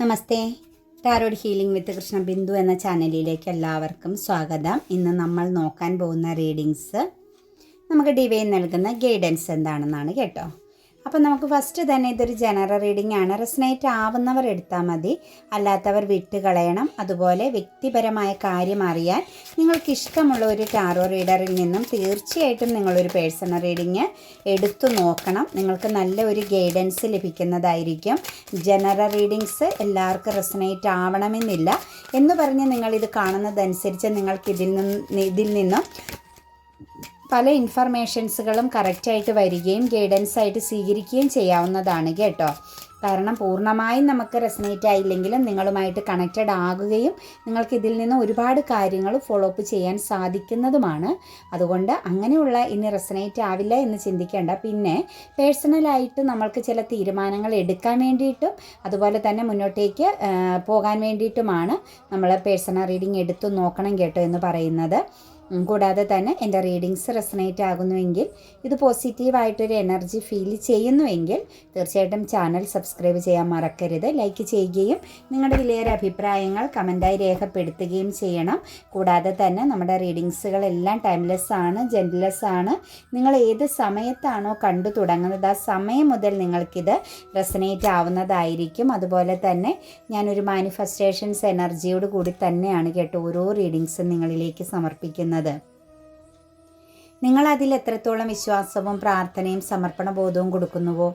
നമസ്തേ. Tarot healing വിത്ത് കൃഷ്ണ ബിന്ദു എന്ന ചാനലിലേക്ക് എല്ലാവർക്കും സ്വാഗതം. ഇന്ന് നമ്മൾ നോക്കാൻ പോകുന്ന റീഡിങ്സ് നമുക്ക് ഡിവൈൻ നൽകുന്ന ഗൈഡൻസ് എന്താണെന്നാണ് കേട്ടോ. അപ്പോൾ നമുക്ക് ഫസ്റ്റ് തന്നെ ഇതൊരു ജനറൽ റീഡിംഗ് ആണ്. റെസനേറ്റ് ആവുന്നവർ എടുത്താൽ മതി, അല്ലാത്തവർ വിട്ടുകളയണം. അതുപോലെ വ്യക്തിപരമായ കാര്യം അറിയാൻ നിങ്ങൾക്ക് ഇഷ്ടമുള്ള ഒരു ടാറോ റീഡറിൽ നിന്നും തീർച്ചയായിട്ടും നിങ്ങളൊരു പേഴ്സണൽ റീഡിങ് എടുത്തു നോക്കണം. നിങ്ങൾക്ക് നല്ല ഒരു ഗൈഡൻസ് ലഭിക്കുന്നതായിരിക്കും. ജനറൽ റീഡിങ്സ് എല്ലാവർക്കും റെസനേറ്റ് ആവണമെന്നില്ല എന്ന് പറഞ്ഞ് നിങ്ങളിത് കാണുന്നതനുസരിച്ച് നിങ്ങൾക്ക് ഇതിൽ നിന്നും പല ഇൻഫർമേഷൻസുകളും കറക്റ്റായിട്ട് വരികയും ഗൈഡൻസായിട്ട് സ്വീകരിക്കുകയും ചെയ്യാവുന്നതാണ് കേട്ടോ. കാരണം പൂർണ്ണമായും നമുക്ക് റെസനേറ്റ് ആയില്ലെങ്കിലും നിങ്ങളുമായിട്ട് കണക്റ്റഡ് ആകുകയും നിങ്ങൾക്ക് ഇതിൽ നിന്ന് ഒരുപാട് കാര്യങ്ങൾ ഫോളോ അപ്പ് ചെയ്യാൻ സാധിക്കുന്നതുമാണ്. അതുകൊണ്ട് അങ്ങനെയുള്ള ഇനി റെസനേറ്റ് ആവില്ല എന്ന് ചിന്തിക്കേണ്ട. പിന്നെ പേഴ്സണലായിട്ട് നമ്മൾക്ക് ചില തീരുമാനങ്ങൾ എടുക്കാൻ വേണ്ടിയിട്ടും അതുപോലെ തന്നെ മുന്നോട്ടേക്ക് പോകാൻ വേണ്ടിയിട്ടുമാണ് നമ്മൾ പേഴ്സണൽ റീഡിംഗ് എടുത്തു നോക്കണം കേട്ടോ എന്ന് പറയുന്നത്. കൂടാതെ തന്നെ എൻ്റെ റീഡിങ്സ് റെസനേറ്റ് ആകുന്നുവെങ്കിൽ, ഇത് പോസിറ്റീവായിട്ടൊരു എനർജി ഫീൽ ചെയ്യുന്നുവെങ്കിൽ തീർച്ചയായിട്ടും ചാനൽ സബ്സ്ക്രൈബ് ചെയ്യാൻ മറക്കരുത്. ലൈക്ക് ചെയ്യുകയും നിങ്ങളുടെ വിലയേറെ അഭിപ്രായങ്ങൾ കമൻറ്റായി രേഖപ്പെടുത്തുകയും ചെയ്യണം. കൂടാതെ തന്നെ നമ്മുടെ റീഡിങ്സുകളെല്ലാം ടൈംലെസ് ആണ്, ജെൻറ്റ്ലെസ് ആണ്. നിങ്ങൾ ഏത് സമയത്താണോ കണ്ടു തുടങ്ങുന്നത് ആ സമയം മുതൽ നിങ്ങൾക്കിത് റെസനേറ്റ് ആവുന്നതായിരിക്കും. അതുപോലെ തന്നെ ഞാനൊരു മാനിഫെസ്റ്റേഷൻസ് എനർജിയോട് കൂടി തന്നെയാണ് കേട്ടോ ഓരോ റീഡിങ്സും നിങ്ങളിലേക്ക് സമർപ്പിക്കുന്നത്. നിങ്ങൾ അതിൽ എത്രത്തോളം വിശ്വാസവും പ്രാർത്ഥനയും സമർപ്പണ ബോധവും കൊടുക്കുന്നുവോ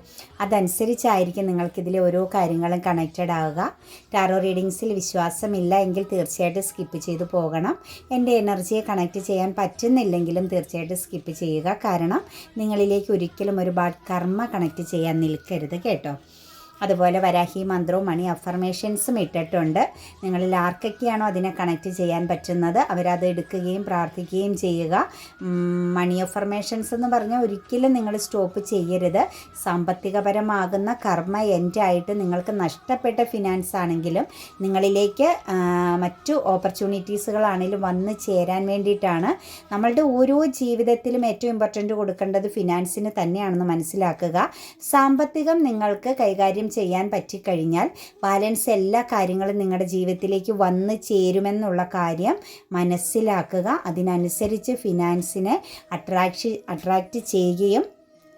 അതനുസരിച്ചായിരിക്കും നിങ്ങൾക്കിതിലെ ഓരോ കാര്യങ്ങളും കണക്റ്റഡ് ആവുക. ടാറോ റീഡിങ്സിൽ വിശ്വാസമില്ല എങ്കിൽ തീർച്ചയായിട്ടും സ്കിപ്പ് ചെയ്തു പോകണം. എൻ്റെ എനർജിയെ കണക്റ്റ് ചെയ്യാൻ പറ്റുന്നില്ലെങ്കിലും തീർച്ചയായിട്ടും സ്കിപ്പ് ചെയ്യുക. കാരണം നിങ്ങളിലേക്ക് ഒരിക്കലും ഒരു ബാഡ് കർമ്മ കണക്റ്റ് ചെയ്യാൻ നിൽക്കരുത് കേട്ടോ. അതുപോലെ വരാഹി മന്ത്രവും മണി അഫർമേഷൻസും ഇട്ടിട്ടുണ്ട്. നിങ്ങളിൽ ആർക്കൊക്കെയാണോ അതിനെ കണക്റ്റ് ചെയ്യാൻ പറ്റുന്നത് അവരത് എടുക്കുകയും പ്രാർത്ഥിക്കുകയും ചെയ്യുക. മണി അഫർമേഷൻസ് എന്ന് പറഞ്ഞാൽ ഒരിക്കലും നിങ്ങൾ സ്റ്റോപ്പ് ചെയ്യരുത്. സാമ്പത്തികപരമാകുന്ന കർമ്മ എൻഡായിട്ട് നിങ്ങൾക്ക് നഷ്ടപ്പെട്ട ഫിനാൻസ് ആണെങ്കിലും നിങ്ങളിലേക്ക് മറ്റു ഓപ്പർച്യൂണിറ്റീസുകളാണെങ്കിലും വന്ന് ചേരാൻ വേണ്ടിയിട്ടാണ്. നമ്മളുടെ ഓരോ ജീവിതത്തിലും ഏറ്റവും ഇമ്പോർട്ടൻ്റ് കൊടുക്കേണ്ടത് ഫിനാൻസിന് തന്നെയാണെന്ന് മനസ്സിലാക്കുക. സാമ്പത്തികം നിങ്ങൾക്ക് കൈകാര്യം ചെയ്യാൻ പറ്റിക്കഴിഞ്ഞാൽ ബാലൻസ് എല്ലാ കാര്യങ്ങളും നിങ്ങളുടെ ജീവിതത്തിലേക്ക് വന്നു ചേരുമെന്നുള്ള കാര്യം മനസ്സിലാക്കുക. അതിനനുസരിച്ച് ഫിനാൻസിനെ അട്രാക്റ്റ് ചെയ്യുകയും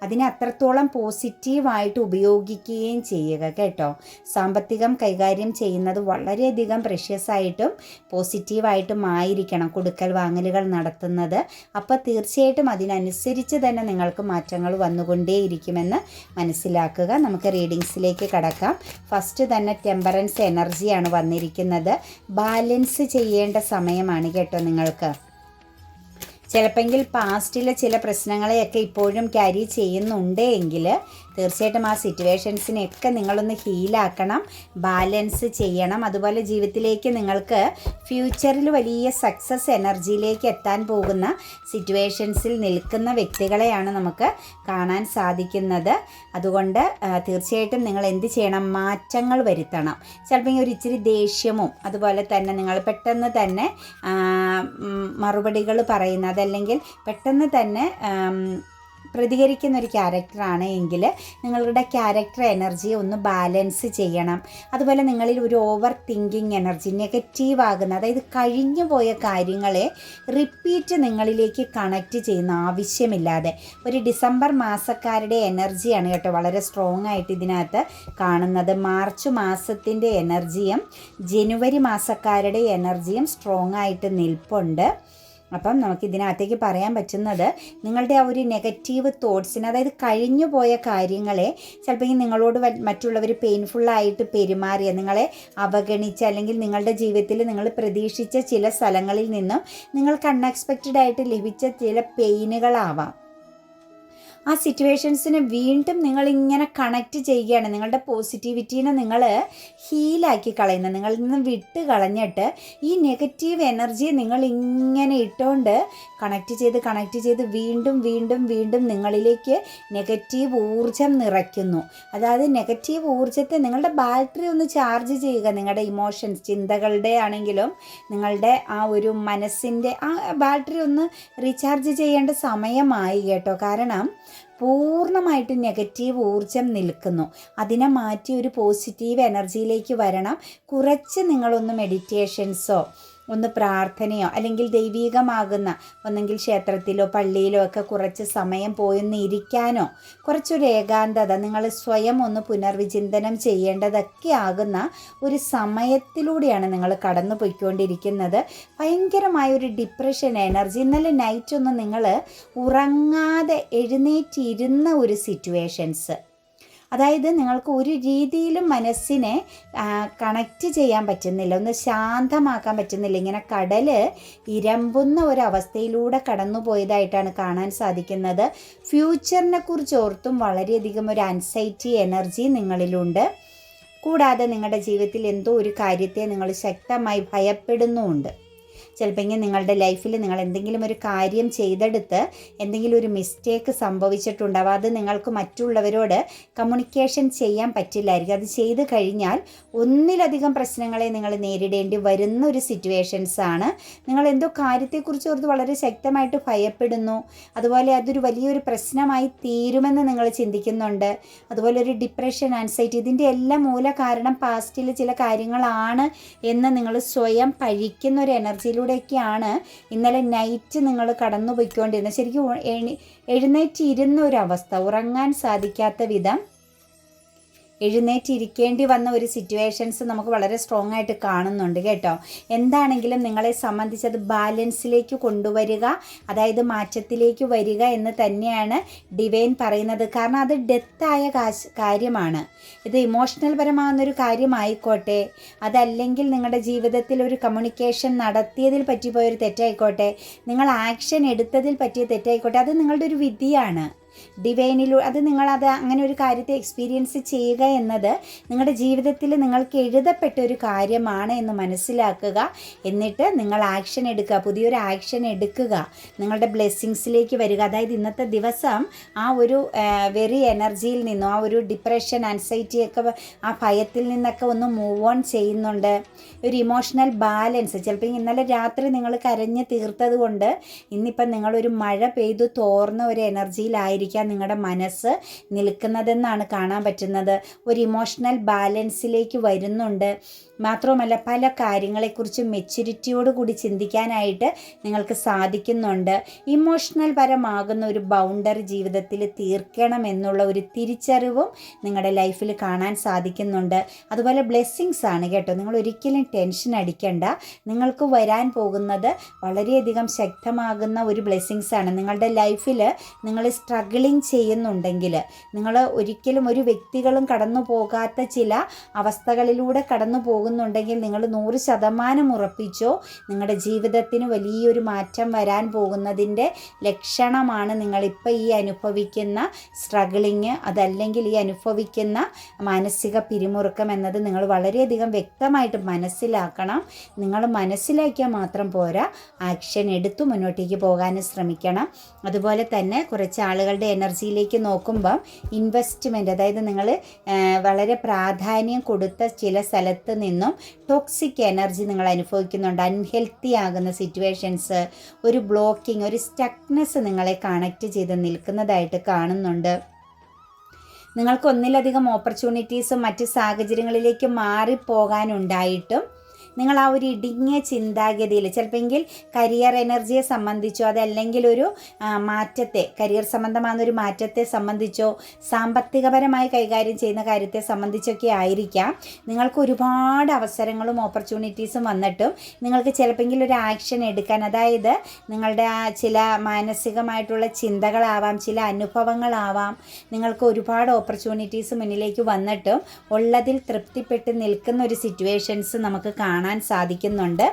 അതിനെ അത്രത്തോളം പോസിറ്റീവായിട്ട് ഉപയോഗിക്കുകയും ചെയ്യുക കേട്ടോ. സാമ്പത്തികം കൈകാര്യം ചെയ്യുന്നത് വളരെയധികം പ്രഷ്യസ് ആയിട്ടും പോസിറ്റീവായിട്ടും ആയിരിക്കണം കൊടുക്കൽ വാങ്ങലുകൾ നടത്തുന്നത്. അപ്പോൾ തീർച്ചയായിട്ടും അതിനനുസരിച്ച് തന്നെ നിങ്ങൾക്ക് മാറ്റങ്ങൾ വന്നുകൊണ്ടേയിരിക്കുമെന്ന് മനസ്സിലാക്കുക. നമുക്ക് റീഡിങ്സിലേക്ക് കടക്കാം. ഫസ്റ്റ് തന്നെ ടെമ്പറൻസ് എനർജിയാണ് വന്നിരിക്കുന്നത്. ബാലൻസ് ചെയ്യേണ്ട സമയമാണ് കേട്ടോ നിങ്ങൾക്ക്. ചിലപ്പോൾ പാസ്റ്റിലെ ചില പ്രശ്നങ്ങളെയൊക്കെ ഇപ്പോഴും ക്യാരി ചെയ്യുന്നുണ്ട് എങ്കിൽ തീർച്ചയായിട്ടും ആ സിറ്റുവേഷൻസിനെയൊക്കെ നിങ്ങളൊന്ന് ഹീലാക്കണം, ബാലൻസ് ചെയ്യണം. അതുപോലെ ജീവിതത്തിലേക്ക് നിങ്ങൾക്ക് ഫ്യൂച്ചറിൽ വലിയ സക്സസ് എനർജിയിലേക്ക് എത്താൻ പോകുന്ന സിറ്റുവേഷൻസിൽ നിൽക്കുന്ന വ്യക്തികളെയാണ് നമുക്ക് കാണാൻ സാധിക്കുന്നത്. അതുകൊണ്ട് തീർച്ചയായിട്ടും നിങ്ങൾ എന്ത് ചെയ്യണം, മാറ്റങ്ങൾ വരുത്തണം. ചിലപ്പോൾ ഒരു ഇച്ചിരി ദേഷ്യവും അതുപോലെ തന്നെ നിങ്ങൾ പെട്ടെന്ന് തന്നെ മറുപടികൾ പറയുന്ന അതല്ലെങ്കിൽ പെട്ടെന്ന് തന്നെ പ്രതികരിക്കുന്ന ഒരു ക്യാരക്ടറാണ് എങ്കിൽ നിങ്ങളുടെ ക്യാരക്ടർ എനർജിയെ ഒന്ന് ബാലൻസ് ചെയ്യണം. അതുപോലെ നിങ്ങളിൽ ഒരു ഓവർ തിങ്കിങ് എനർജി, നെഗറ്റീവ് ആകുന്ന, അതായത് കഴിഞ്ഞു പോയ കാര്യങ്ങളെ റിപ്പീറ്റ് നിങ്ങളിലേക്ക് കണക്റ്റ് ചെയ്യുന്ന ആവശ്യമില്ലാതെ ഒരു ഡിസംബർ മാസക്കാരുടെ എനർജിയാണ് കേട്ടോ വളരെ സ്ട്രോങ് ആയിട്ട് ഇതിനകത്ത് കാണുന്നത്. മാർച്ച് മാസത്തിൻ്റെ എനർജിയും ജനുവരി മാസക്കാരുടെ എനർജിയും സ്ട്രോങ് ആയിട്ട് നിൽപ്പുണ്ട്. അപ്പം നമുക്ക് ഇതിനകത്തേക്ക് പറയാൻ പറ്റുന്നത് നിങ്ങളുടെ ആ ഒരു നെഗറ്റീവ് തോട്ട്സിന്, അതായത് കഴിഞ്ഞു പോയ കാര്യങ്ങളെ ചിലപ്പോൾ നിങ്ങളോട് മറ്റുള്ളവർ പെയിൻഫുള്ളായിട്ട് പെരുമാറിയ, നിങ്ങളെ അവഗണിച്ച അല്ലെങ്കിൽ നിങ്ങളുടെ ജീവിതത്തിൽ നിങ്ങൾ പ്രതീക്ഷിച്ച ചില സ്ഥലങ്ങളിൽ നിന്നും നിങ്ങൾക്ക് അൺഎക്സ്പെക്റ്റഡ് ആയിട്ട് ലഭിച്ച ചില പെയിനുകളാവാം. ആ സിറ്റുവേഷൻസിനെ വീണ്ടും നിങ്ങളിങ്ങനെ കണക്റ്റ് ചെയ്യുകയാണ്. നിങ്ങളുടെ പോസിറ്റിവിറ്റീനെ നിങ്ങൾ ഹീലാക്കി കളയുന്നത്, നിങ്ങളിൽ നിന്ന് വിട്ട് കളഞ്ഞിട്ട് ഈ നെഗറ്റീവ് എനർജി നിങ്ങളിങ്ങനെ ഇട്ടുകൊണ്ട് കണക്റ്റ് ചെയ്ത് വീണ്ടും വീണ്ടും വീണ്ടും നിങ്ങളിലേക്ക് നെഗറ്റീവ് ഊർജം നിറയ്ക്കുന്നു. അതായത് നെഗറ്റീവ് ഊർജത്തെ നിങ്ങളുടെ ബാറ്ററി ഒന്ന് ചാർജ് ചെയ്യുക. നിങ്ങളുടെ ഇമോഷൻസ്, ചിന്തകളുടെ ആണെങ്കിലും നിങ്ങളുടെ ആ ഒരു മനസ്സിൻ്റെ ആ ബാറ്ററി ഒന്ന് റീചാർജ് ചെയ്യേണ്ട സമയമായി കേട്ടോ. കാരണം പൂർണ്ണമായിട്ട് നെഗറ്റീവ് ഊർജം നിൽക്കുന്നു. അതിനെ മാറ്റി ഒരു പോസിറ്റീവ് എനർജിയിലേക്ക് വരണം. കുറച്ച് നിങ്ങളൊന്ന് മെഡിറ്റേഷൻസോ ഒന്ന് പ്രാർത്ഥനയോ അല്ലെങ്കിൽ ദൈവീകമാകുന്ന ഒന്നെങ്കിൽ ക്ഷേത്രത്തിലോ പള്ളിയിലോ ഒക്കെ കുറച്ച് സമയം പോയൊന്ന് ഇരിക്കാനോ, കുറച്ചൊരു ഏകാന്തത നിങ്ങൾ സ്വയം ഒന്ന് പുനർവിചിന്തനം ചെയ്യേണ്ടതൊക്കെ ആകുന്ന ഒരു സമയത്തിലൂടെയാണ് നിങ്ങൾ കടന്നു പോയിക്കൊണ്ടിരിക്കുന്നത്. ഭയങ്കരമായൊരു ഡിപ്രഷൻ എനർജി. ഇന്നലെ നൈറ്റൊന്ന് നിങ്ങൾ ഉറങ്ങാതെ എഴുന്നേറ്റിരുന്ന ഒരു സിറ്റുവേഷൻസ്, അതായത് നിങ്ങൾക്ക് ഒരു രീതിയിലും മനസ്സിനെ കണക്റ്റ് ചെയ്യാൻ പറ്റുന്നില്ല, ഒന്ന് ശാന്തമാക്കാൻ പറ്റുന്നില്ല. ഇങ്ങനെ കടൽ ഇരമ്പുന്ന ഒരവസ്ഥയിലൂടെ കടന്നു പോയതായിട്ടാണ് കാണാൻ സാധിക്കുന്നത്. ഫ്യൂച്ചറിനെ കുറിച്ച് ഓർത്തും വളരെയധികം ഒരു ആൻസൈറ്റി എനർജി നിങ്ങളിലുണ്ട്. കൂടാതെ നിങ്ങളുടെ ജീവിതത്തിൽ എന്തോ ഒരു കാര്യത്തെ നിങ്ങൾ ശക്തമായി ഭയപ്പെടുന്നുമുണ്ട്. ചിലപ്പോൾ നിങ്ങളുടെ ലൈഫിൽ നിങ്ങൾ എന്തെങ്കിലും ഒരു കാര്യം ചെയ്തെടുത്ത് എന്തെങ്കിലും ഒരു മിസ്റ്റേക്ക് സംഭവിച്ചിട്ടുണ്ടാവും. അത് നിങ്ങൾക്ക് മറ്റുള്ളവരോട് കമ്മ്യൂണിക്കേഷൻ ചെയ്യാൻ പറ്റില്ലായിരിക്കും. അത് ചെയ്ത് കഴിഞ്ഞാൽ ഒന്നിലധികം പ്രശ്നങ്ങളെ നിങ്ങൾ നേരിടേണ്ടി വരുന്ന ഒരു സിറ്റുവേഷൻസാണ്. നിങ്ങൾ എന്തോ കാര്യത്തെക്കുറിച്ച് ഓർത്ത് വളരെ ശക്തമായിട്ട് ഭയപ്പെടുന്നു. അതുപോലെ അതൊരു വലിയൊരു പ്രശ്നമായി തീരുമെന്ന് നിങ്ങൾ ചിന്തിക്കുന്നുണ്ട്. അതുപോലെ ഒരു ഡിപ്രഷൻ, ആൻസൈറ്റി, ഇതിൻ്റെ എല്ലാം മൂല കാരണം പാസ്റ്റിൽ ചില കാര്യങ്ങളാണ് എന്ന് നിങ്ങൾ സ്വയം പഴിക്കുന്ന ഒരു എനർജിയിലൂടെയൊക്കെയാണ് ഇന്നലെ നൈറ്റ് നിങ്ങൾ കടന്നു പോയിക്കൊണ്ടിരുന്നത്. ശരിക്കും എഴുന്നേറ്റിരുന്ന ഒരവസ്ഥ, ഉറങ്ങാൻ സാധിക്കാത്ത വിധം എഴുന്നേറ്റിരിക്കേണ്ടി വന്ന ഒരു സിറ്റുവേഷൻസ് നമുക്ക് വളരെ സ്ട്രോങ് ആയിട്ട് കാണുന്നുണ്ട് കേട്ടോ. എന്താണെങ്കിലും നിങ്ങളെ സംബന്ധിച്ചത് ബാലൻസിലേക്ക് കൊണ്ടുവരിക, അതായത് മാറ്റത്തിലേക്ക് വരിക എന്ന് തന്നെയാണ് ഡിവൈൻ പറയുന്നത്. കാരണം അത് ഡെത്തായ കാര്യമാണ്. ഇത് ഇമോഷണൽ പരമാകുന്നൊരു കാര്യമായിക്കോട്ടെ, അതല്ലെങ്കിൽ നിങ്ങളുടെ ജീവിതത്തിൽ ഒരു കമ്മ്യൂണിക്കേഷൻ നടത്തിയതിൽ പറ്റിപ്പോയൊരു തെറ്റായിക്കോട്ടെ, നിങ്ങൾ ആക്ഷൻ എടുത്തതിൽ പറ്റിയ തെറ്റായിക്കോട്ടെ, അത് നിങ്ങളുടെ ഒരു വിധിയാണ്. ഡിവൈനിലൂടെ അത് നിങ്ങളത് അങ്ങനെ ഒരു കാര്യത്തെ എക്സ്പീരിയൻസ് ചെയ്യുക എന്നത് നിങ്ങളുടെ ജീവിതത്തിൽ നിങ്ങൾക്ക് എഴുതപ്പെട്ട ഒരു കാര്യമാണ് എന്ന് മനസ്സിലാക്കുക. എന്നിട്ട് നിങ്ങൾ ആക്ഷൻ എടുക്കുക, പുതിയൊരു ആക്ഷൻ എടുക്കുക, നിങ്ങളുടെ ബ്ലെസ്സിങ്സിലേക്ക് വരിക. അതായത് ഇന്നത്തെ ദിവസം ആ ഒരു വെറി എനർജിയിൽ നിന്നും, ആ ഒരു ഡിപ്രഷൻ, ആൻസൈറ്റിയൊക്കെ, ആ ഭയത്തിൽ നിന്നൊക്കെ ഒന്ന് മൂവ് ഓൺ ചെയ്യുന്നുണ്ട്. ഒരു ഇമോഷണൽ ബാലൻസ്. ചിലപ്പോൾ ഇന്നലെ രാത്രി നിങ്ങൾ കരഞ്ഞ് തീർത്തത് കൊണ്ട് ഇന്നിപ്പം നിങ്ങളൊരു മഴ പെയ്തു തോർന്ന ഒരു എനർജിയിലായിരിക്കും നിങ്ങളുടെ മനസ്സ് നിൽക്കുന്നതെന്നാണ് കാണാൻ പറ്റുന്നത്. ഒരു ഇമോഷണൽ ബാലൻസിലേക്ക് വരുന്നുണ്ട്. മാത്രവുമല്ല പല കാര്യങ്ങളെക്കുറിച്ച് മെച്യൂരിറ്റിയോടുകൂടി ചിന്തിക്കാനായിട്ട് നിങ്ങൾക്ക് സാധിക്കുന്നുണ്ട്. ഇമോഷണൽ പരമാകുന്ന ഒരു ബൗണ്ടറി ജീവിതത്തിൽ തീർക്കണമെന്നുള്ള ഒരു തിരിച്ചറിവും നിങ്ങളുടെ ലൈഫിൽ കാണാൻ സാധിക്കുന്നുണ്ട്. അതുപോലെ ബ്ലെസ്സിങ്സ് ആണ് കേട്ടോ. നിങ്ങൾ ഒരിക്കലും ടെൻഷൻ അടിക്കേണ്ട. നിങ്ങൾക്ക് വരാൻ പോകുന്നത് വളരെയധികം ശക്തമാകുന്ന ഒരു ബ്ലെസ്സിങ്സ് ആണ്. നിങ്ങളുടെ ലൈഫിൽ നിങ്ങൾ സ്ട്രഗിളിങ് ചെയ്യുന്നുണ്ടെങ്കിൽ, നിങ്ങൾ ഒരിക്കലും ഒരു വ്യക്തികളും കടന്നു പോകാത്ത ചില അവസ്ഥകളിലൂടെ കടന്നു പോകുന്നുണ്ടെങ്കിൽ നിങ്ങൾ 100% ഉറപ്പിച്ചോ, നിങ്ങളുടെ ജീവിതത്തിന് വലിയൊരു മാറ്റം വരാൻ പോകുന്നതിൻ്റെ ലക്ഷണമാണ് നിങ്ങളിപ്പോൾ ഈ അനുഭവിക്കുന്ന സ്ട്രഗിളിങ്, അതല്ലെങ്കിൽ ഈ അനുഭവിക്കുന്ന മാനസിക പിരിമുറുക്കം എന്നത് നിങ്ങൾ വളരെയധികം വ്യക്തമായിട്ട് മനസ്സിലാക്കണം. നിങ്ങൾ മനസ്സിലാക്കിയാൽ മാത്രം പോരാ, ആക്ഷൻ എടുത്തു മുന്നോട്ടേക്ക് പോകാൻ ശ്രമിക്കണം. അതുപോലെ തന്നെ കുറച്ച് ആളുകളുടെ എനർജിയിലേക്ക് നോക്കുമ്പം ഇൻവെസ്റ്റ്മെൻറ്റ്, അതായത് നിങ്ങൾ വളരെ പ്രാധാന്യം കൊടുത്ത ചില സ്ഥലത്ത് നിന്നും ടോക്സിക് എനർജി നിങ്ങൾ അനുഭവിക്കുന്നുണ്ട്. അൺഹെൽത്തി ആകുന്ന സിറ്റുവേഷൻസ്, ഒരു ബ്ലോക്കിംഗ്, ഒരു സ്റ്റക്നെസ് നിങ്ങളെ കണക്റ്റ് ചെയ്ത് നിൽക്കുന്നതായിട്ട് കാണുന്നുണ്ട്. നിങ്ങൾക്ക് ഒന്നിലധികം ഓപ്പർച്യൂണിറ്റീസും മറ്റ് സാഹചര്യങ്ങളിലേക്ക് മാറിപ്പോകാനുണ്ടായിട്ടും നിങ്ങൾ ആ ഒരു ഇടുങ്ങിയ ചിന്താഗതിയിൽ ചിലപ്പോൾ കരിയർ എനർജിയെ സംബന്ധിച്ചോ, അതല്ലെങ്കിൽ ഒരു മാറ്റത്തെ, കരിയർ സംബന്ധമാകുന്നൊരു മാറ്റത്തെ സംബന്ധിച്ചോ, സാമ്പത്തികപരമായി കൈകാര്യം ചെയ്യുന്ന കാര്യത്തെ സംബന്ധിച്ചൊക്കെ ആയിരിക്കാം നിങ്ങൾക്ക് ഒരുപാട് അവസരങ്ങളും ഓപ്പർച്യൂണിറ്റീസും വന്നിട്ടും നിങ്ങൾക്ക് ചിലപ്പോൾ ഒരു ആക്ഷൻ എടുക്കാൻ, അതായത് നിങ്ങളുടെ ചില മാനസികമായിട്ടുള്ള ചിന്തകളാവാം, ചില അനുഭവങ്ങളാവാം, നിങ്ങൾക്ക് ഒരുപാട് ഓപ്പർച്യൂണിറ്റീസ് മുന്നിലേക്ക് വന്നിട്ടും ഉള്ളതിൽ തൃപ്തിപ്പെട്ട് നിൽക്കുന്ന ഒരു സിറ്റുവേഷൻസ് നമുക്ക് കാണാൻ സാധിക്കുന്നുണ്ട്.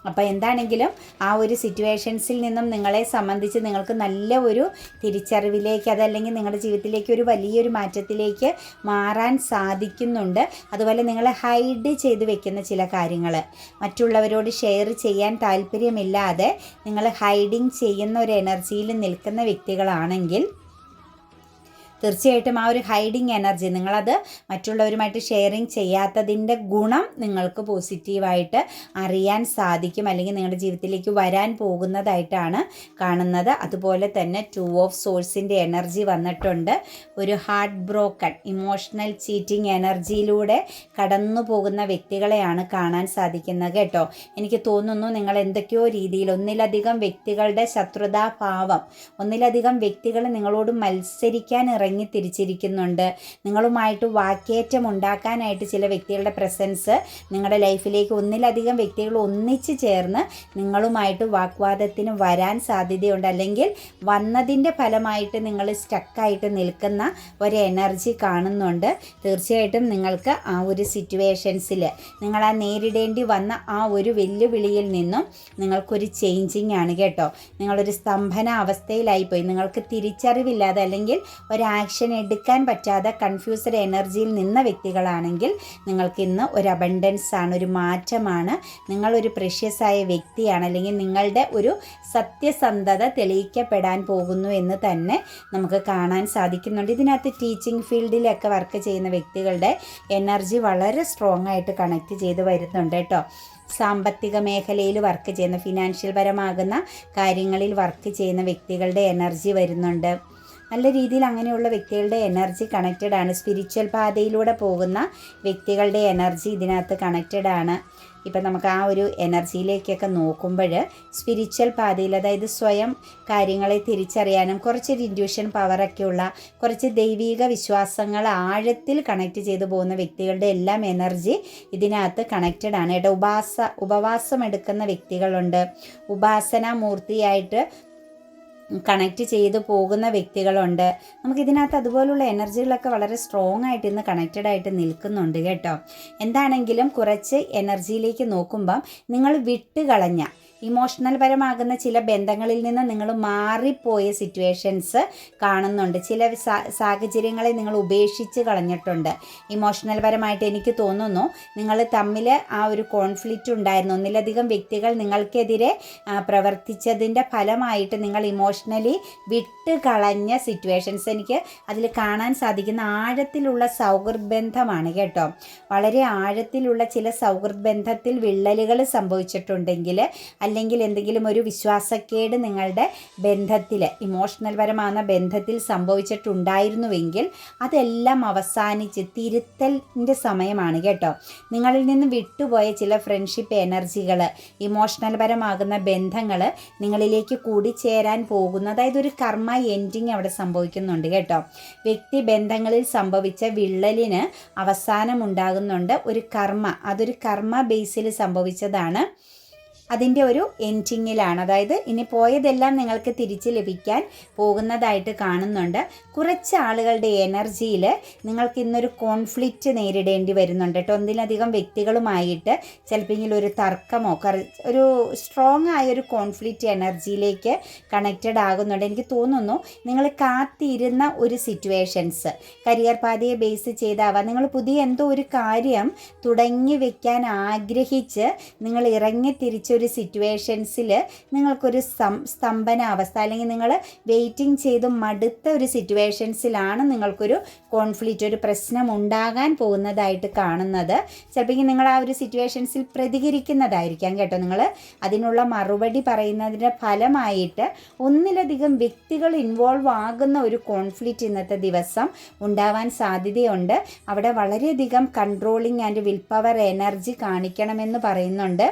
അപ്പോൾ എന്താണെങ്കിലും ആ ഒരു സിറ്റുവേഷൻസിൽ നിന്നും നിങ്ങളെ സംബന്ധിച്ച് നിങ്ങൾക്ക് നല്ല ഒരു തിരിച്ചറിവിലേക്ക്, അതല്ലെങ്കിൽ നിങ്ങളുടെ ജീവിതത്തിലേക്ക് ഒരു വലിയൊരു മാറ്റത്തിലേക്ക് മാറാൻ സാധിക്കുന്നുണ്ട്. അതുപോലെ നിങ്ങൾ ഹൈഡ് ചെയ്ത് വെക്കുന്ന ചില കാര്യങ്ങൾ മറ്റുള്ളവരോട് ഷെയർ ചെയ്യാൻ താല്പര്യമില്ലാതെ നിങ്ങൾ ഹൈഡിങ് ചെയ്യുന്ന ഒരു എനർജിയിൽ നിൽക്കുന്ന വ്യക്തികളാണെങ്കിൽ തീർച്ചയായിട്ടും ആ ഒരു ഹൈഡിങ് എനർജി നിങ്ങളത് മറ്റുള്ളവരുമായിട്ട് ഷെയറിങ് ചെയ്യാത്തതിൻ്റെ ഗുണം നിങ്ങൾക്ക് പോസിറ്റീവായിട്ട് അറിയാൻ സാധിക്കും, അല്ലെങ്കിൽ നിങ്ങളുടെ ജീവിതത്തിലേക്ക് വരാൻ പോകുന്നതായിട്ടാണ് കാണുന്നത്. അതുപോലെ തന്നെ 2 ഓഫ് സോഴ്സിൻ്റെ എനർജി വന്നിട്ടുണ്ട്. ഒരു ഹാർട്ട് ബ്രോക്കൺ ഇമോഷണൽ ചീറ്റിംഗ് എനർജിയിലൂടെ കടന്നു പോകുന്ന വ്യക്തികളെയാണ് കാണാൻ സാധിക്കുന്നത് കേട്ടോ. എനിക്ക് തോന്നുന്നു നിങ്ങൾ എന്തൊക്കെയോ രീതിയിൽ ഒന്നിലധികം വ്യക്തികളുടെ ശത്രുതാഭാവം, ഒന്നിലധികം വ്യക്തികൾ നിങ്ങളോട് മത്സരിക്കാൻ ഇറങ്ങി തിരിച്ചിരിക്കുന്നുണ്ട്. നിങ്ങളുമായിട്ട് വാക്കേറ്റം ഉണ്ടാക്കാനായിട്ട് ചില വ്യക്തികളുടെ പ്രസൻസ് നിങ്ങളുടെ ലൈഫിലേക്ക് ഒന്നിലധികം വ്യക്തികൾ ഒന്നിച്ച് ചേർന്ന് നിങ്ങളുമായിട്ട് വാഗ്വാദത്തിന് വരാൻ സാധ്യതയുണ്ട്. അല്ലെങ്കിൽ വന്നതിൻ്റെ ഫലമായിട്ട് നിങ്ങൾ സ്റ്റക്കായിട്ട് നിൽക്കുന്ന ഒരു എനർജി കാണുന്നുണ്ട്. തീർച്ചയായിട്ടും നിങ്ങൾക്ക് ആ ഒരു സിറ്റുവേഷൻസിൽ നിങ്ങൾ ആ നേരിടേണ്ടി വന്ന ആ ഒരു വെല്ലുവിളിയിൽ നിന്നും നിങ്ങൾക്കൊരു ചേഞ്ചിങ് ആണ് കേട്ടോ. നിങ്ങളൊരു സ്തംഭന അവസ്ഥയിലായിപ്പോയി, നിങ്ങൾക്ക് തിരിച്ചറിവില്ലാതെ അല്ലെങ്കിൽ ഒരു ആക്ഷൻ എടുക്കാൻ പറ്റാതെ കൺഫ്യൂസ്ഡ് എനർജിയിൽ നിന്ന വ്യക്തികളാണെങ്കിൽ നിങ്ങൾക്ക് ഇന്ന് ഒരു അബണ്ടൻസ് ആണ്, ഒരു മാറ്റമാണ്. നിങ്ങളൊരു പ്രഷ്യസ് ആയ വ്യക്തിയാണ്, അല്ലെങ്കിൽ നിങ്ങളുടെ ഒരു സത്യസന്ധത തെളിയിക്കപ്പെടാൻ പോകുന്നു എന്ന് തന്നെ നമുക്ക് കാണാൻ സാധിക്കുന്നുണ്ട്. ഇതിനകത്ത് ടീച്ചിങ് ഫീൽഡിലൊക്കെ വർക്ക് ചെയ്യുന്ന വ്യക്തികളുടെ എനർജി വളരെ സ്ട്രോങ് ആയിട്ട് കണക്ട് ചെയ്ത് വരുന്നുണ്ട് കേട്ടോ. സാമ്പത്തിക മേഖലയിൽ വർക്ക് ചെയ്യുന്ന, ഫിനാൻഷ്യൽ പരമാകുന്ന കാര്യങ്ങളിൽ വർക്ക് ചെയ്യുന്ന വ്യക്തികളുടെ എനർജി വരുന്നുണ്ട്. നല്ല രീതിയിൽ അങ്ങനെയുള്ള വ്യക്തികളുടെ എനർജി കണക്റ്റഡ് ആണ്. സ്പിരിച്വൽ പാതയിലൂടെ പോകുന്ന വ്യക്തികളുടെ എനർജി ഇതിനകത്ത് കണക്റ്റഡ് ആണ്. ഇപ്പം നമുക്ക് ആ ഒരു എനർജിയിലേക്കൊക്കെ നോക്കുമ്പോൾ സ്പിരിച്വൽ പാതയിൽ, അതായത് സ്വയം കാര്യങ്ങളെ തിരിച്ചറിയാനും കുറച്ചൊരു ഇൻഡ്യൂഷൻ പവറൊക്കെയുള്ള കുറച്ച് ദൈവിക വിശ്വാസങ്ങൾ ആഴത്തിൽ കണക്ട് ചെയ്തു പോകുന്ന വ്യക്തികളുടെ എല്ലാം എനർജി ഇതിനകത്ത് കണക്റ്റഡ് ആണ് കേട്ടോ. ഉപവാസം എടുക്കുന്ന വ്യക്തികളുണ്ട്, ഉപാസനാമൂർത്തിയായിട്ട് കണക്റ്റ് ചെയ്ത് പോകുന്ന വ്യക്തികളുണ്ട്. നമുക്കിതിനകത്ത് അതുപോലുള്ള എനർജികളൊക്കെ വളരെ സ്ട്രോങ് ആയിട്ട് ഇന്ന് കണക്റ്റഡ് ആയിട്ട് നിൽക്കുന്നുണ്ട് കേട്ടോ. എന്താണെങ്കിലും കുറച്ച് എനർജിയിലേക്ക് നോക്കുമ്പം നിങ്ങൾ വിട്ടുകളഞ്ഞ ഇമോഷണൽ പരമാകുന്ന ചില ബന്ധങ്ങളിൽ നിന്ന് നിങ്ങൾ മാറിപ്പോയ സിറ്റുവേഷൻസ് കാണുന്നുണ്ട്. ചില സാഹചര്യങ്ങളെ നിങ്ങൾ ഉപേക്ഷിച്ച് കളഞ്ഞിട്ടുണ്ട്. ഇമോഷണൽ പരമായിട്ട് എനിക്ക് തോന്നുന്നു നിങ്ങൾ തമ്മിൽ ആ ഒരു കോൺഫ്ലിക്റ്റ് ഉണ്ടായിരുന്നു. ഒന്നിലധികം വ്യക്തികൾ നിങ്ങൾക്കെതിരെ പ്രവർത്തിച്ചതിൻ്റെ ഫലമായിട്ട് നിങ്ങൾ ഇമോഷണലി വിട്ട് കളഞ്ഞ സിറ്റുവേഷൻസ് എനിക്ക് അതിൽ കാണാൻ സാധിക്കുന്ന ആഴത്തിലുള്ള സൗഹൃദ ബന്ധമാണ് കേട്ടോ. വളരെ ആഴത്തിലുള്ള ചില സൗഹൃദ ബന്ധത്തിൽ വിള്ളലുകൾ സംഭവിച്ചിട്ടുണ്ടെങ്കിൽ, അല്ലെങ്കിൽ എന്തെങ്കിലും ഒരു വിശ്വാസക്കേട് നിങ്ങളുടെ ബന്ധത്തിൽ, ഇമോഷണൽ പരമായ ബന്ധത്തിൽ സംഭവിച്ചിട്ടുണ്ടായിരുന്നുവെങ്കിൽ അതെല്ലാം അവസാനിച്ച് തിരുത്തലിൻ്റെ സമയമാണ് കേട്ടോ. നിങ്ങളിൽ നിന്ന് വിട്ടുപോയ ചില ഫ്രണ്ട്ഷിപ്പ് എനർജികൾ, ഇമോഷണൽ പരമാകുന്ന ബന്ധങ്ങൾ നിങ്ങളിലേക്ക് കൂടിച്ചേരാൻ പോകുന്നു. അതായത് ഒരു കർമ്മ എൻഡിങ് അവിടെ സംഭവിക്കുന്നുണ്ട് കേട്ടോ. വ്യക്തി ബന്ധങ്ങളിൽ സംഭവിച്ച വിള്ളലിന് അവസാനമുണ്ടാകുന്നുണ്ട്. ഒരു കർമ്മ, അതൊരു കർമ്മ ബേസിൽ സംഭവിച്ചതാണ്. അതിൻ്റെ ഒരു എൻഡിങ്ങിലാണ്. അതായത് ഇനി പോയതെല്ലാം നിങ്ങൾക്ക് തിരിച്ച് ലഭിക്കാൻ പോകുന്നതായിട്ട് കാണുന്നുണ്ട്. കുറച്ച് ആളുകളുടെ എനർജിയിൽ നിങ്ങൾക്ക് ഇന്നൊരു കോൺഫ്ലിക്റ്റ് നേരിടേണ്ടി വരുന്നുണ്ട് കേട്ടോ. ഒന്നിലധികം വ്യക്തികളുമായിട്ട് ചിലപ്പോൾ ഒരു തർക്കമോ ഒരു സ്ട്രോങ് ആയൊരു കോൺഫ്ലിക്റ്റ് എനർജിയിലേക്ക് കണക്റ്റഡ് ആകുന്നുണ്ട്. എനിക്ക് തോന്നുന്നു നിങ്ങൾ കാത്തിരുന്ന ഒരു സിറ്റുവേഷൻസ്, കരിയർ പാതയെ ബേസ് ചെയ്താവാം, നിങ്ങൾ പുതിയ എന്തോ ഒരു കാര്യം തുടങ്ങി വെക്കാൻ ആഗ്രഹിച്ച് നിങ്ങൾ ഇറങ്ങി തിരിച്ചൊരു സിറ്റുവേഷൻസിൽ നിങ്ങൾക്കൊരു സ്തംഭനാവസ്ഥ, അല്ലെങ്കിൽ നിങ്ങൾ വെയിറ്റിംഗ് ചെയ്ത് മടുത്ത ഒരു സിറ്റുവേഷൻസിലാണ് നിങ്ങൾക്കൊരു കോൺഫ്ലിക്റ്റ്, ഒരു പ്രശ്നം ഉണ്ടാകാൻ പോകുന്നതായിട്ട് കാണുന്നത്. ചിലപ്പോൾ നിങ്ങൾ ആ ഒരു സിറ്റുവേഷൻസിൽ പ്രതികരിക്കുന്നതായിരിക്കാം കേട്ടോ. നിങ്ങൾ അതിനുള്ള മറുപടി പറയുന്നതിൻ്റെ ഫലമായിട്ട് ഒന്നിലധികം വ്യക്തികൾ ഇൻവോൾവ് ആകുന്ന ഒരു കോൺഫ്ലിക്റ്റ് ഇന്നത്തെ ദിവസം ഉണ്ടാവാൻ സാധ്യതയുണ്ട്. അവിടെ വളരെയധികം controlling and will power energy കാണിക്കണമെന്ന് പറയുന്നുണ്ട്.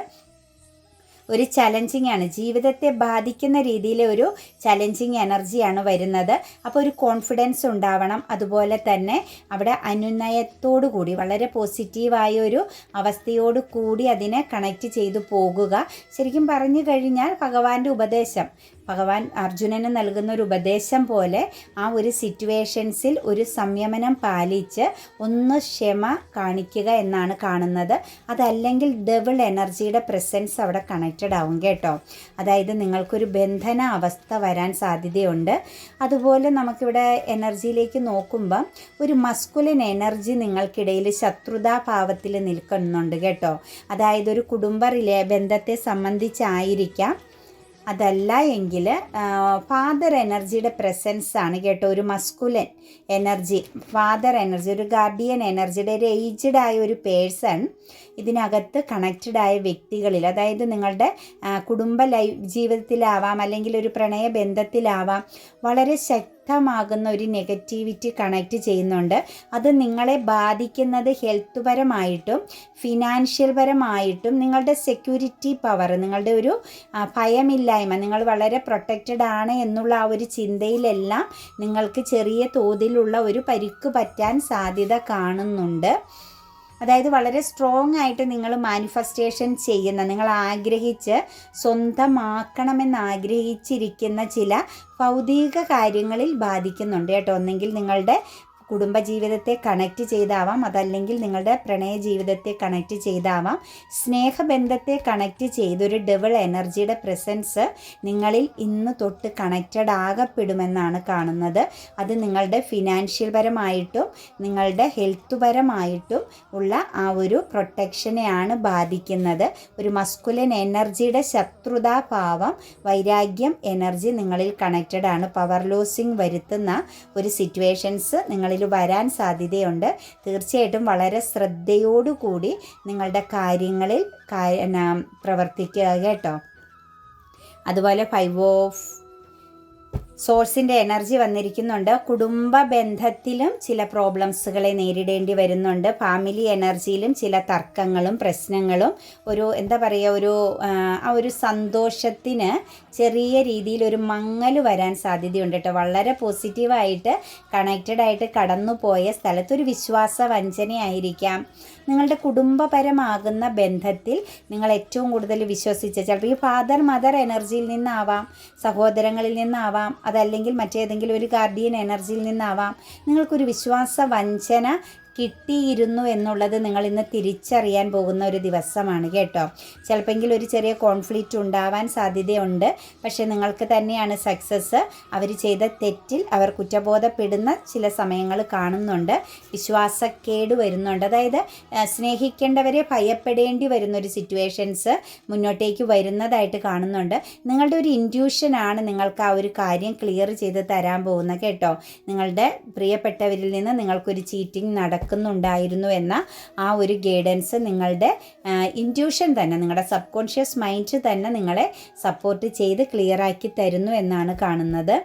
ഒരു ചലഞ്ചിങ് ആണ്, ജീവിതത്തെ ബാധിക്കുന്ന രീതിയിലെ ഒരു ചലഞ്ചിങ് എനർജിയാണ് വരുന്നത്. അപ്പോൾ ഒരു കോൺഫിഡൻസ് ഉണ്ടാവണം. അതുപോലെ തന്നെ അവിടെ അനുനയത്തോടു കൂടി, വളരെ പോസിറ്റീവായ ഒരു അവസ്ഥയോടു കൂടി അതിനെ കണക്റ്റ് ചെയ്തു പോകുക. ശരിക്കും പറഞ്ഞു കഴിഞ്ഞാൽ ഭഗവാന്റെ ഉപദേശം, ഭഗവാൻ അർജുനന് നൽകുന്ന ഒരു ഉപദേശം പോലെ ആ ഒരു സിറ്റുവേഷൻസിൽ ഒരു സംയമനം പാലിച്ച് ഒന്ന് ക്ഷമ കാണിക്കുക എന്നാണ് കാണുന്നത്. അതല്ലെങ്കിൽ ഡബിൾ എനർജിയുടെ പ്രസൻസ് അവിടെ കണക്റ്റഡ് ആവും കേട്ടോ. അതായത് നിങ്ങൾക്കൊരു ബന്ധന അവസ്ഥ വരാൻ സാധ്യതയുണ്ട്. അതുപോലെ നമുക്കിവിടെ എനർജിയിലേക്ക് നോക്കുമ്പം ഒരു മസ്കുലിൻ എനർജി നിങ്ങൾക്കിടയിൽ ശത്രുതാഭാവത്തിൽ നിൽക്കുന്നുണ്ട് കേട്ടോ. അതായത് ഒരു കുടുംബ ബന്ധത്തെ സംബന്ധിച്ചായിരിക്കാം അതല്ല എങ്കിൽ ഫാദർ എനർജിയുടെ പ്രസൻസ് ആണ് കേട്ടോ. ഒരു മസ്കുലൻ എനർജി, ഫാദർ എനർജി, ഒരു ഗാർഡിയൻ എനർജിയുടെ ഒരു ഏജ്ഡ് ആയ ഒരു പേഴ്സൺ ഇതിനകത്ത് കണക്റ്റഡ് ആയ വ്യക്തികളിൽ, അതായത് നിങ്ങളുടെ കുടുംബ ജീവിതത്തിലാവാം, അല്ലെങ്കിൽ ഒരു പ്രണയ ബന്ധത്തിലാവാം, വളരെ ശക്തമാകുന്ന ഒരു നെഗറ്റിവിറ്റി കണക്റ്റ് ചെയ്യുന്നുണ്ട്. അത് നിങ്ങളെ ബാധിക്കുന്നത് ഹെൽത്ത് പരമായിട്ടും ഫിനാൻഷ്യൽ പരമായിട്ടും, നിങ്ങളുടെ സെക്യൂരിറ്റി പവർ, നിങ്ങളുടെ ഒരു ഭയമില്ലായ്മ, നിങ്ങൾ വളരെ പ്രൊട്ടക്റ്റഡ് ആണ് എന്നുള്ള ആ ഒരു ചിന്തയിലെല്ലാം നിങ്ങൾക്ക് ചെറിയ തോതിലുള്ള ഒരു പരിക്ക് പറ്റാൻ സാധ്യത കാണുന്നുണ്ട്. അതായത് വളരെ സ്ട്രോങ് ആയിട്ട് നിങ്ങൾ മാനിഫെസ്റ്റേഷൻ ചെയ്യുന്ന, നിങ്ങൾ ആഗ്രഹിച്ച് സ്വന്തമാക്കണമെന്ന് ആഗ്രഹിച്ചിരിക്കുന്ന ചില ഭൗതിക കാര്യങ്ങളിൽ ബാധിക്കുന്നുണ്ട് കേട്ടോ. ഒന്നെങ്കിൽ നിങ്ങളുടെ കുടുംബജീവിതത്തെ കണക്റ്റ് ചെയ്താവാം, അതല്ലെങ്കിൽ നിങ്ങളുടെ പ്രണയ ജീവിതത്തെ കണക്റ്റ് ചെയ്താവാം, സ്നേഹബന്ധത്തെ കണക്റ്റ് ചെയ്തൊരു ഡബിൾ എനർജിയുടെ പ്രസൻസ് നിങ്ങളിൽ ഇന്ന് തൊട്ട് കണക്റ്റഡ് ആകപ്പെടുമെന്നാണ് കാണുന്നത്. അത് നിങ്ങളുടെ ഫിനാൻഷ്യൽ പരമായിട്ടും നിങ്ങളുടെ ഹെൽത്ത് പരമായിട്ടും ഉള്ള ആ ഒരു പ്രൊട്ടക്ഷനെയാണ് ബാധിക്കുന്നത്. ഒരു മസ്കുലൻ എനർജിയുടെ ശത്രുതാഭാവം, വൈരാഗ്യം എനർജി നിങ്ങളിൽ കണക്റ്റഡ് ആണ്. പവർ ലോസിങ് വരുത്തുന്ന ഒരു സിറ്റുവേഷൻസ് നിങ്ങളിൽ വരാൻ സാധ്യതയുണ്ട്. തീർച്ചയായിട്ടും വളരെ ശ്രദ്ധയോടുകൂടി നിങ്ങളുടെ കാര്യങ്ങളിൽ പ്രവർത്തിക്കുക കേട്ടോ. അതുപോലെ 5 ഓഫ് സോഴ്സിൻ്റെ എനർജി വന്നിരിക്കുന്നുണ്ട്. കുടുംബ ബന്ധത്തിലും ചില പ്രോബ്ലംസുകളെ നേരിടേണ്ടി വരുന്നുണ്ട്. ഫാമിലി എനർജിയിലും ചില തർക്കങ്ങളും പ്രശ്നങ്ങളും, ഒരു എന്താ പറയുക, ഒരു സന്തോഷത്തിന് ചെറിയ രീതിയിൽ ഒരു മങ്ങൽ വരാൻ സാധ്യതയുണ്ട് കേട്ടോ. വളരെ പോസിറ്റീവായിട്ട് കണക്റ്റഡ് ആയിട്ട് കടന്നുപോയ സ്ഥലത്തൊരു വിശ്വാസ വഞ്ചനയായിരിക്കാം. നിങ്ങളുടെ കുടുംബപരമാകുന്ന ബന്ധത്തിൽ നിങ്ങൾ ഏറ്റവും കൂടുതൽ വിശ്വസിച്ച, ചിലപ്പോൾ ഈ ഫാദർ മദർ എനർജിയിൽ നിന്നാവാം, സഹോദരങ്ങളിൽ നിന്നാവാം, അതല്ലെങ്കിൽ മറ്റേതെങ്കിലും ഒരു ഗാർഡിയൻ എനർജിയിൽ നിന്നാവാം, നിങ്ങൾക്കൊരു വിശ്വാസ വഞ്ചന കിട്ടിയിരുന്നു എന്നുള്ളത് നിങ്ങൾ ഇന്ന് തിരിച്ചറിയാൻ പോകുന്ന ഒരു ദിവസമാണ് കേട്ടോ. ചിലപ്പോൾ ഒരു ചെറിയ കോൺഫ്ലിക്റ്റ് ഉണ്ടാവാൻ സാധ്യതയുണ്ട്. പക്ഷേ നിങ്ങൾക്ക് തന്നെയാണ് സക്സസ്. അവർ ചെയ്ത തെറ്റിൽ അവർ കുറ്റബോധപ്പെടുന്ന ചില സമയങ്ങൾ കാണുന്നുണ്ട്. വിശ്വാസക്കേട് വരുന്നുണ്ട്. അതായത് സ്നേഹിക്കേണ്ടവരെ ഭയപ്പെടേണ്ടി വരുന്നൊരു സിറ്റുവേഷൻസ് മുന്നോട്ടേക്ക് വരുന്നതായിട്ട് കാണുന്നുണ്ട്. നിങ്ങളുടെ ഒരു ഇൻറ്റ്യൂഷനാണ് നിങ്ങൾക്ക് ആ ഒരു കാര്യം ക്ലിയർ ചെയ്ത് തരാൻ പോകുന്നത് കേട്ടോ. നിങ്ങളുടെ പ്രിയപ്പെട്ടവരിൽ നിന്ന് നിങ്ങൾക്കൊരു ചീറ്റിംഗ് നടക്കുന്നുണ്ടായിരുന്നു എന്ന ആ ഒരു ഗൈഡൻസ് നിങ്ങളുടെ ഇൻറ്റ്യൂഷൻ തന്നെ, നിങ്ങളുടെ സബ് കോൺഷ്യസ് മൈൻഡ് തന്നെ നിങ്ങളെ സപ്പോർട്ട് ചെയ്ത് ക്ലിയറാക്കി തരുന്നു എന്നാണ് കാണുന്നത്.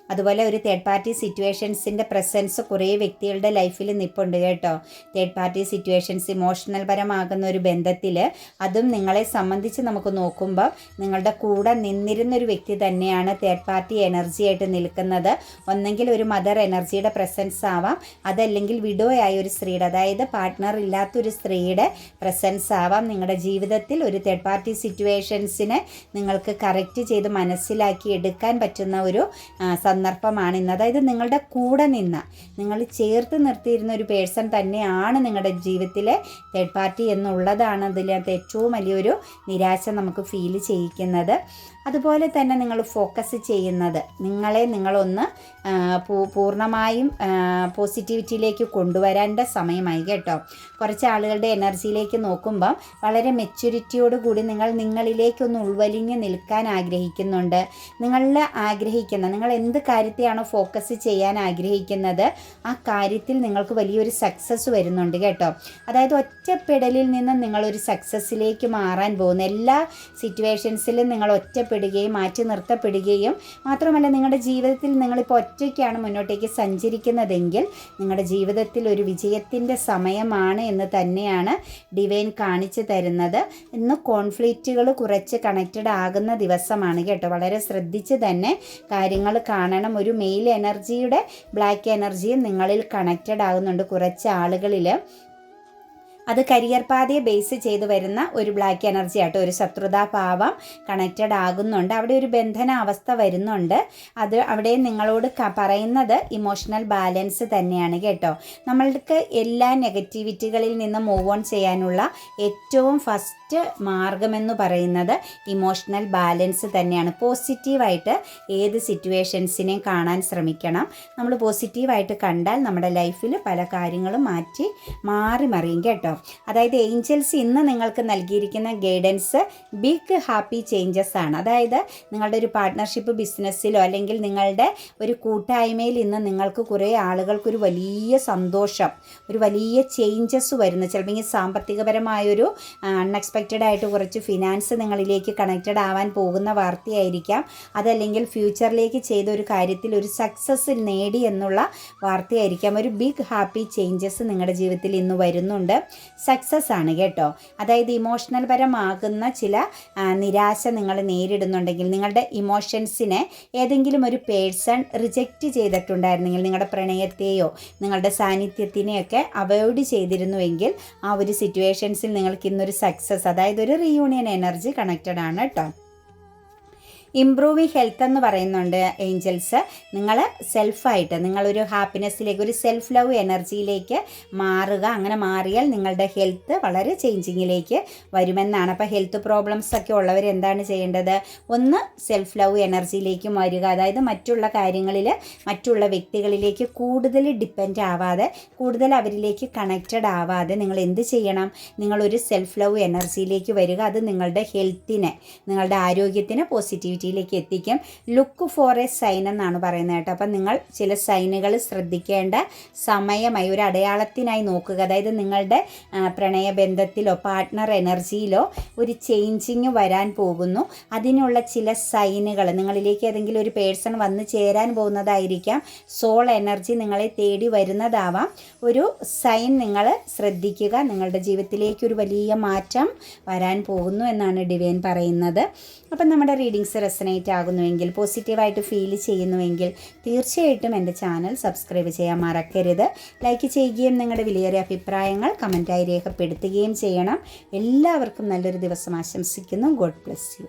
അതുപോലെ ഒരു തേർഡ് പാർട്ടി സിറ്റുവേഷൻസിൻ്റെ പ്രസൻസ് കുറേ വ്യക്തികളുടെ ലൈഫിൽ നിൽപ്പുണ്ട് കേട്ടോ. തേർഡ് പാർട്ടി സിറ്റുവേഷൻസ് ഇമോഷണൽ പരമാകുന്ന ഒരു ബന്ധത്തിൽ, അതും നിങ്ങളെ സംബന്ധിച്ച് നമുക്ക് നോക്കുമ്പോൾ നിങ്ങളുടെ കൂടെ നിന്നിരുന്നൊരു വ്യക്തി തന്നെയാണ് തേർഡ് പാർട്ടി എനർജി ആയിട്ട് നിൽക്കുന്നത്. ഒന്നെങ്കിൽ ഒരു മദർ എനർജിയുടെ പ്രസൻസ് ആവാം, അതല്ലെങ്കിൽ വിഡോയായ ഒരു സ്ത്രീയുടെ, അതായത് പാർട്ട്ണർ ഇല്ലാത്തൊരു സ്ത്രീയുടെ പ്രസൻസ് ആവാം. നിങ്ങളുടെ ജീവിതത്തിൽ ഒരു തേർഡ് പാർട്ടി സിറ്റുവേഷൻസിനെ നിങ്ങൾക്ക് കറക്റ്റ് ചെയ്ത് മനസ്സിലാക്കി എടുക്കാൻ പറ്റുന്ന ഒരു സന്ദർഭമാണ് ഇന്ന്. അതായത് നിങ്ങളുടെ കൂടെ നിന്ന, നിങ്ങൾ ചേർത്ത് നിർത്തിയിരുന്ന ഒരു പേഴ്സൺ തന്നെയാണ് നിങ്ങളുടെ ജീവിതത്തിലെ തേർഡ് പാർട്ടി എന്നുള്ളതാണ് അതിനകത്ത് ഏറ്റവും വലിയൊരു നിരാശ നമുക്ക് ഫീൽ ചെയ്യിക്കുന്നത്. അതുപോലെ തന്നെ നിങ്ങൾ ഫോക്കസ് ചെയ്യുന്നത്, നിങ്ങളൊന്ന് പൂർണ്ണമായും പോസിറ്റിവിറ്റിയിലേക്ക് കൊണ്ടുവരേണ്ട സമയമായി കേട്ടോ. കുറച്ച് ആളുകളുടെ എനർജിയിലേക്ക് നോക്കുമ്പം വളരെ മെച്യൂരിറ്റിയോടുകൂടി നിങ്ങളിലേക്കൊന്ന് ഉൾവലിഞ്ഞ് നിൽക്കാൻ ആഗ്രഹിക്കുന്നുണ്ട്. നിങ്ങൾ എന്ത് കാര്യത്തെയാണോ ഫോക്കസ് ചെയ്യാൻ ആഗ്രഹിക്കുന്നത് ആ കാര്യത്തിൽ നിങ്ങൾക്ക് വലിയൊരു സക്സസ് വരുന്നുണ്ട് കേട്ടോ. അതായത് ഒറ്റപ്പെടലിൽ നിന്ന് നിങ്ങളൊരു സക്സസ്സിലേക്ക് മാറാൻ പോകുന്ന എല്ലാ സിറ്റുവേഷൻസിലും നിങ്ങൾ ഒറ്റപ്പെടുകയും മാറ്റി നിർത്തപ്പെടുകയും മാത്രമല്ല, നിങ്ങളുടെ ജീവിതത്തിൽ നിങ്ങളിപ്പോൾ ഒറ്റയ്ക്കാണ് മുന്നോട്ടേക്ക് സഞ്ചരിക്കുന്നതെങ്കിൽ നിങ്ങളുടെ ജീവിതത്തിൽ ഒരു വിജയത്തിൻ്റെ സമയമാണ് എന്ന് തന്നെയാണ് ഡിവൈൻ കാണിച്ചു തരുന്നത്. ഇന്ന് കോൺഫ്ലിക്റ്റുകൾ കുറച്ച് കണക്റ്റഡ് ആകുന്ന ദിവസമാണ് കേട്ടോ. വളരെ ശ്രദ്ധിച്ച് തന്നെ കാര്യങ്ങൾ കാണണം. ഒരു മെയിൽ എനർജിയുടെ ബ്ലാക്ക് എനർജിയും നിങ്ങളിൽ കണക്റ്റഡ് ആകുന്നുണ്ട് കുറച്ച് ആളുകളിൽ. അത് കരിയർ പാതയെ ബേസ് ചെയ്ത് വരുന്ന ഒരു ബ്ലാക്ക് എനർജി ആട്ടോ. ഒരു ശത്രുതാഭാവം കണക്റ്റഡ് ആകുന്നുണ്ട്. അവിടെ ഒരു ബന്ധന അവസ്ഥ വരുന്നുണ്ട്. അത് അവിടെ നിങ്ങളോട് പറയുന്നത് ഇമോഷണൽ ബാലൻസ് തന്നെയാണ് കേട്ടോ. നമ്മൾക്ക് എല്ലാ നെഗറ്റിവിറ്റികളിൽ നിന്ന് മൂവ് ഓൺ ചെയ്യാനുള്ള ഏറ്റവും ഫസ്റ്റ് ബെസ്റ്റ് മാർഗമെന്ന് പറയുന്നത് ഇമോഷണൽ ബാലൻസ് തന്നെയാണ്. പോസിറ്റീവായിട്ട് ഏത് സിറ്റുവേഷൻസിനെയും കാണാൻ ശ്രമിക്കണം. നമ്മൾ പോസിറ്റീവായിട്ട് കണ്ടാൽ നമ്മുടെ ലൈഫിൽ പല കാര്യങ്ങളും മാറി മറിയും കേട്ടോ. അതായത് ഏഞ്ചൽസ് ഇന്ന് നിങ്ങൾക്ക് നൽകിയിരിക്കുന്ന ഗൈഡൻസ് ബിഗ് ഹാപ്പി ചേഞ്ചസ് ആണ്. അതായത് നിങ്ങളുടെ ഒരു പാർട്ട്ണർഷിപ്പ് ബിസിനസ്സിലോ അല്ലെങ്കിൽ നിങ്ങളുടെ ഒരു കൂട്ടായ്മയിൽ ഇന്ന് നിങ്ങൾക്ക് കുറേ ആളുകൾക്കൊരു വലിയ സന്തോഷം, ഒരു വലിയ ചേഞ്ചസ് വരുന്നു. ചിലപ്പോൾ ഈ സാമ്പത്തികപരമായൊരു അൺഎക്സ്പെക്റ്റഡ് ആയിട്ട് കുറച്ച് ഫിനാൻസ് നിങ്ങളിലേക്ക് കണക്റ്റഡ് ആവാൻ പോകുന്ന വാർത്തയായിരിക്കാം. അതല്ലെങ്കിൽ ഫ്യൂച്ചറിലേക്ക് ചെയ്ത ഒരു കാര്യത്തിൽ ഒരു സക്സസ് നേടി എന്നുള്ള വാർത്തയായിരിക്കാം. ഒരു ബിഗ് ഹാപ്പി ചേഞ്ചസ് നിങ്ങളുടെ ജീവിതത്തിൽ ഇന്ന് വരുന്നുണ്ട്. സക്സസ് ആണ് കേട്ടോ. അതായത് ഇമോഷണൽ പരമാകുന്ന ചില നിരാശ നിങ്ങൾ നേരിടുന്നുണ്ടെങ്കിൽ, നിങ്ങളുടെ ഇമോഷൻസിനെ ഏതെങ്കിലും ഒരു പേഴ്സൺ റിജക്റ്റ് ചെയ്തിട്ടുണ്ടായിരുന്നെങ്കിൽ, നിങ്ങളുടെ പ്രണയത്തെയോ നിങ്ങളുടെ സാന്നിധ്യത്തിനെയൊക്കെ അവോയ്ഡ് ചെയ്തിരുന്നുവെങ്കിൽ ആ ഒരു സിറ്റുവേഷൻസിൽ നിങ്ങൾക്ക് ഇന്നൊരു സക്സസ്, അതായത് ഒരു റീയൂണിയൻ എനർജി കണക്റ്റഡ് ആണ് കേട്ടോ. ഇംപ്രൂവിങ് ഹെൽത്ത് എന്ന് പറയുന്നുണ്ട് ഏഞ്ചൽസ്. നിങ്ങൾ സെൽഫായിട്ട് നിങ്ങളൊരു ഹാപ്പിനെസ്സിലേക്ക്, ഒരു സെൽഫ് ലവ് എനർജിയിലേക്ക് മാറുക. അങ്ങനെ മാറിയാൽ നിങ്ങളുടെ ഹെൽത്ത് വളരെ ചേഞ്ചിങ്ങിലേക്ക് വരുമെന്നാണ്. അപ്പോൾ ഹെൽത്ത് പ്രോബ്ലംസ് ഒക്കെ ഉള്ളവർ എന്താണ് ചെയ്യേണ്ടത്? ഒന്ന് സെൽഫ് ലവ് എനർജിയിലേക്ക് വരിക. അതായത് മറ്റുള്ള കാര്യങ്ങളിൽ, മറ്റുള്ള വ്യക്തികളിലേക്ക് കൂടുതൽ ഡിപ്പെൻഡ് ആവാതെ, കൂടുതൽ അവരിലേക്ക് കണക്റ്റഡ് ആവാതെ നിങ്ങൾ എന്ത് ചെയ്യണം? നിങ്ങളൊരു സെൽഫ് ലവ് എനർജിയിലേക്ക് വരിക. അത് നിങ്ങളുടെ ഹെൽത്തിനെ, നിങ്ങളുടെ ആരോഗ്യത്തിന് പോസിറ്റിവിറ്റിയിലേക്ക് എത്തിക്കും. ലുക്ക് ഫോർ എ സൈൻ എന്നാണ് പറയുന്നത് കേട്ടോ. അപ്പം നിങ്ങൾ ചില സൈനുകൾ ശ്രദ്ധിക്കേണ്ട സമയമായി, ഒരു അടയാളത്തിനായി നോക്കുക. അതായത് നിങ്ങളുടെ പ്രണയബന്ധത്തിലോ പാർട്ട്ണർ എനർജിയിലോ ഒരു ചേഞ്ചിങ് വരാൻ പോകുന്നു. അതിനുള്ള ചില സൈനുകൾ, നിങ്ങളിലേക്ക് ഏതെങ്കിലും ഒരു പേഴ്സൺ വന്ന് ചേരാൻ പോകുന്നതായിരിക്കാം. സോൾ എനർജി നിങ്ങളെ തേടി വരുന്നതാവാം. ഒരു സൈൻ നിങ്ങൾ ശ്രദ്ധിക്കുക. നിങ്ങളുടെ ജീവിതത്തിലേക്ക് ഒരു വലിയ മാറ്റം വരാൻ പോകുന്നു എന്നാണ് ഡിവൈൻ പറയുന്നത്. അപ്പം നമ്മുടെ റീഡിങ്സ് റെസനേറ്റ് ആകുന്നുവെങ്കിൽ, പോസിറ്റീവായിട്ട് ഫീൽ ചെയ്യുന്നുവെങ്കിൽ തീർച്ചയായിട്ടും എൻ്റെ ചാനൽ സബ്സ്ക്രൈബ് ചെയ്യാൻ മറക്കരുത്. ലൈക്ക് ചെയ്യുകയും നിങ്ങളുടെ വിലയേറിയ അഭിപ്രായങ്ങൾ കമൻറ്റായി രേഖപ്പെടുത്തുകയും ചെയ്യണം. എല്ലാവർക്കും നല്ലൊരു ദിവസം ആശംസിക്കുന്നു. God bless you.